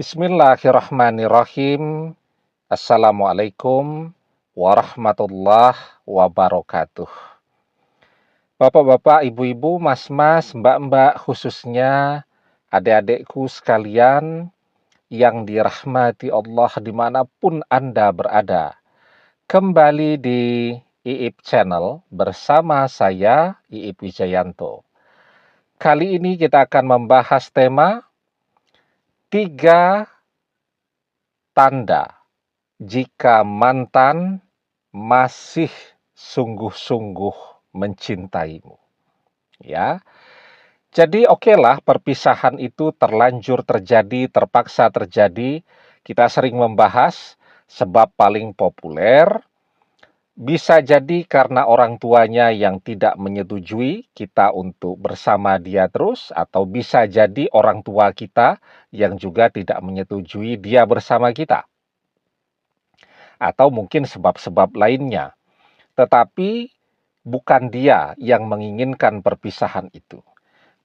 Bismillahirrahmanirrahim. Assalamualaikum warahmatullahi wabarakatuh. Bapak-bapak, ibu-ibu, mas-mas, mbak-mbak, khususnya adik-adikku sekalian yang dirahmati Allah dimanapun Anda berada. Kembali di IIP Channel bersama saya, IIP Wijayanto. Kali ini kita akan membahas tema 3 tanda jika mantan masih sungguh-sungguh mencintaimu. Ya. Jadi okelah perpisahan itu terlanjur terjadi, terpaksa terjadi. Kita sering membahas sebab paling populer bisa jadi karena orang tuanya yang tidak menyetujui kita untuk bersama dia terus, atau bisa jadi orang tua kita yang juga tidak menyetujui dia bersama kita. Atau mungkin sebab-sebab lainnya. Tetapi bukan dia yang menginginkan perpisahan itu.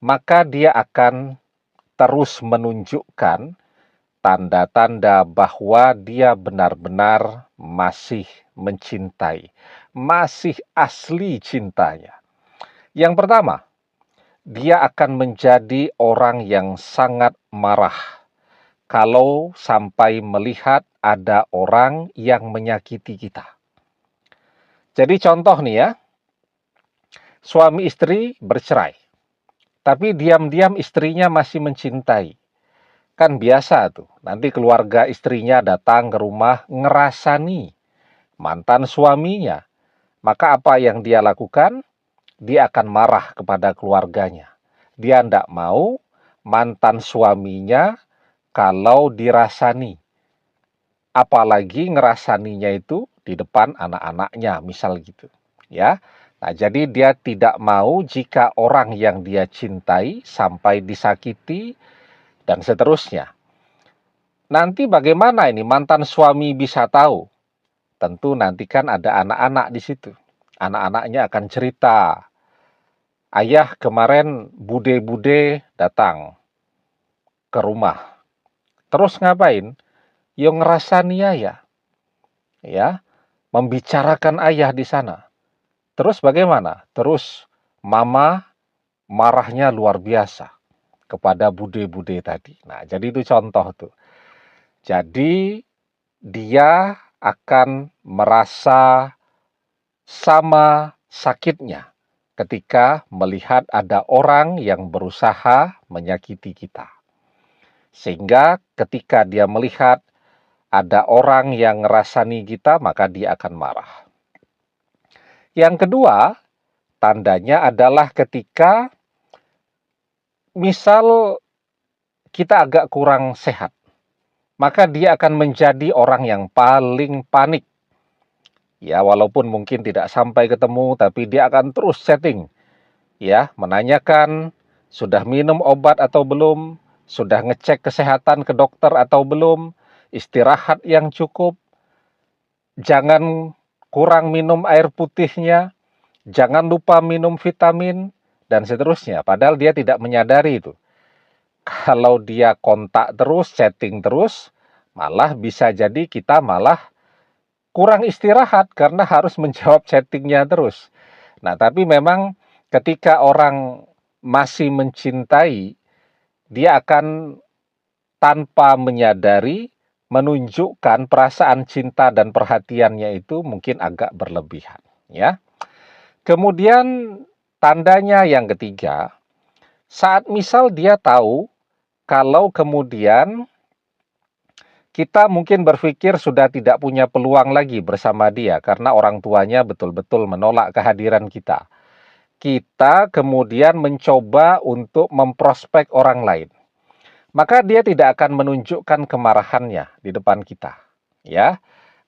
Maka dia akan terus menunjukkan tanda-tanda bahwa dia benar-benar masih mencintai, masih asli cintanya. Yang pertama, dia akan menjadi orang yang sangat marah kalau sampai melihat ada orang yang menyakiti kita. Jadi contoh nih ya, suami istri bercerai, tapi diam-diam istrinya masih mencintai. Kan biasa tuh, nanti keluarga istrinya datang ke rumah ngerasani mantan suaminya. Maka apa yang dia lakukan? Dia akan marah kepada keluarganya. Dia tidak mau mantan suaminya kalau dirasani. Apalagi ngerasaninya itu di depan anak-anaknya, misal gitu. Ya. Nah, jadi dia tidak mau jika orang yang dia cintai sampai disakiti dan seterusnya. Nanti bagaimana ini mantan suami bisa tahu? Tentu nanti kan ada anak-anak di situ. Anak-anaknya akan cerita, ayah kemarin bude-bude datang ke rumah. Terus ngapain? Yo ngerasani ayah. Ya, membicarakan ayah di sana. Terus bagaimana? Terus mama marahnya luar biasa kepada bude-bude tadi. Nah, jadi itu contoh tuh. Jadi dia akan merasa sama sakitnya ketika melihat ada orang yang berusaha menyakiti kita. Sehingga ketika dia melihat ada orang yang ngerasani kita, maka dia akan marah. Yang kedua, tandanya adalah ketika misal kita agak kurang sehat, maka dia akan menjadi orang yang paling panik. Ya, walaupun mungkin tidak sampai ketemu, tapi dia akan terus chatting. Ya, menanyakan sudah minum obat atau belum, sudah ngecek kesehatan ke dokter atau belum, istirahat yang cukup, jangan kurang minum air putihnya, jangan lupa minum vitamin, dan seterusnya. Padahal dia tidak menyadari itu. Kalau dia kontak terus, chatting terus, malah bisa jadi kita malah kurang istirahat karena harus menjawab chattingnya terus. Nah, tapi memang ketika orang masih mencintai, dia akan tanpa menyadari menunjukkan perasaan cinta dan perhatiannya itu mungkin agak berlebihan. Ya. Kemudian tandanya yang ketiga, saat misal dia tahu kalau kemudian kita mungkin berpikir sudah tidak punya peluang lagi bersama dia karena orang tuanya betul-betul menolak kehadiran kita. Kita kemudian mencoba untuk memprospek orang lain. Maka dia tidak akan menunjukkan kemarahannya di depan kita. Ya,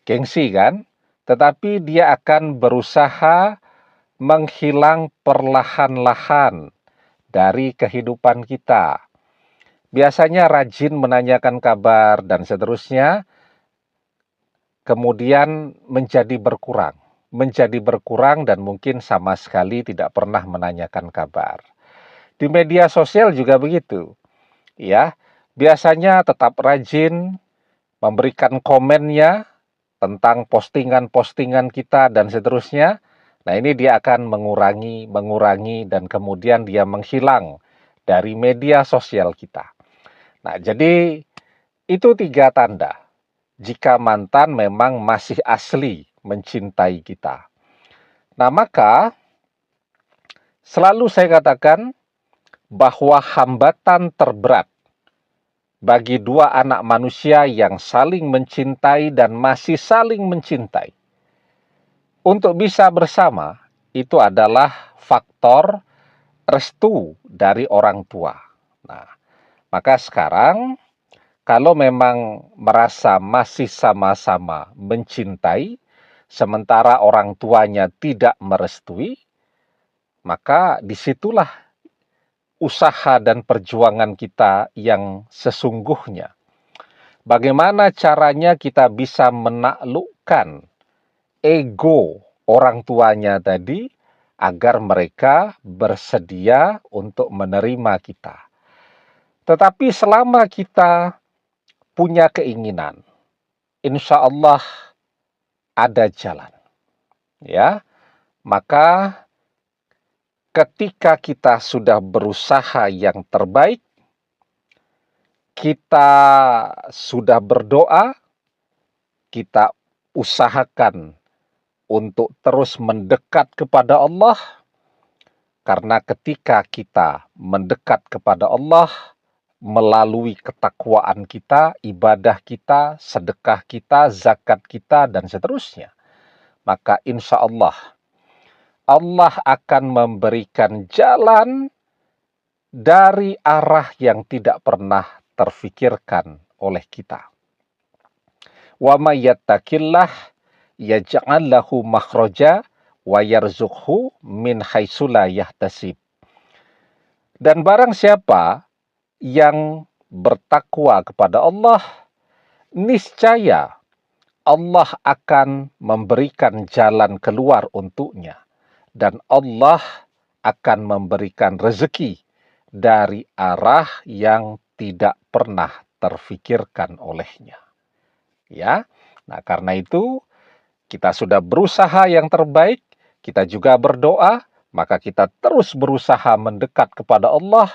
gengsi kan? Tetapi dia akan berusaha menghilang perlahan-lahan dari kehidupan kita. Biasanya rajin menanyakan kabar dan seterusnya, kemudian menjadi berkurang dan mungkin sama sekali tidak pernah menanyakan kabar. Di media sosial juga begitu. Ya, biasanya tetap rajin memberikan komennya tentang postingan-postingan kita dan seterusnya. Nah, ini dia akan mengurangi, dan kemudian dia menghilang dari media sosial kita. Nah, jadi itu 3 tanda jika mantan memang masih asli mencintai kita. Nah, maka selalu saya katakan bahwa hambatan terberat bagi 2 anak manusia yang saling mencintai dan masih saling mencintai untuk bisa bersama itu adalah faktor restu dari orang tua. Nah, maka sekarang kalau memang merasa masih sama-sama mencintai, sementara orang tuanya tidak merestui, maka disitulah usaha dan perjuangan kita yang sesungguhnya. Bagaimana caranya kita bisa menaklukkan ego orang tuanya tadi agar mereka bersedia untuk menerima kita. Tetapi selama kita punya keinginan, insya Allah ada jalan. Ya, maka ketika kita sudah berusaha yang terbaik, kita sudah berdoa, kita usahakan untuk terus mendekat kepada Allah, karena ketika kita mendekat kepada Allah melalui ketakwaan kita, ibadah kita, sedekah kita, zakat kita, dan seterusnya, maka insya Allah akan memberikan jalan dari arah yang tidak pernah terfikirkan oleh kita. Wa may yattaqillah yaj'al lahu makhraja wa yarzuqhu min haitsu la yahtasib. Dan barang siapa yang bertakwa kepada Allah, niscaya Allah akan memberikan jalan keluar untuknya. Dan Allah akan memberikan rezeki dari arah yang tidak pernah terfikirkan olehnya. Ya, nah karena itu kita sudah berusaha yang terbaik, kita juga berdoa, maka kita terus berusaha mendekat kepada Allah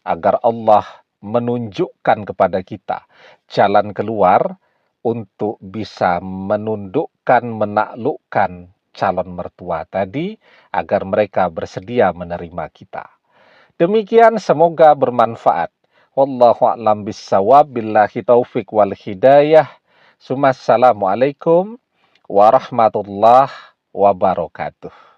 agar Allah menunjukkan kepada kita jalan keluar untuk bisa menundukkan, menaklukkan calon mertua tadi agar mereka bersedia menerima kita. Demikian, semoga bermanfaat. Wallahu a'lam bissawab, billahi taufik wal hidayah. Assalamualaikum warahmatullahi wabarakatuh.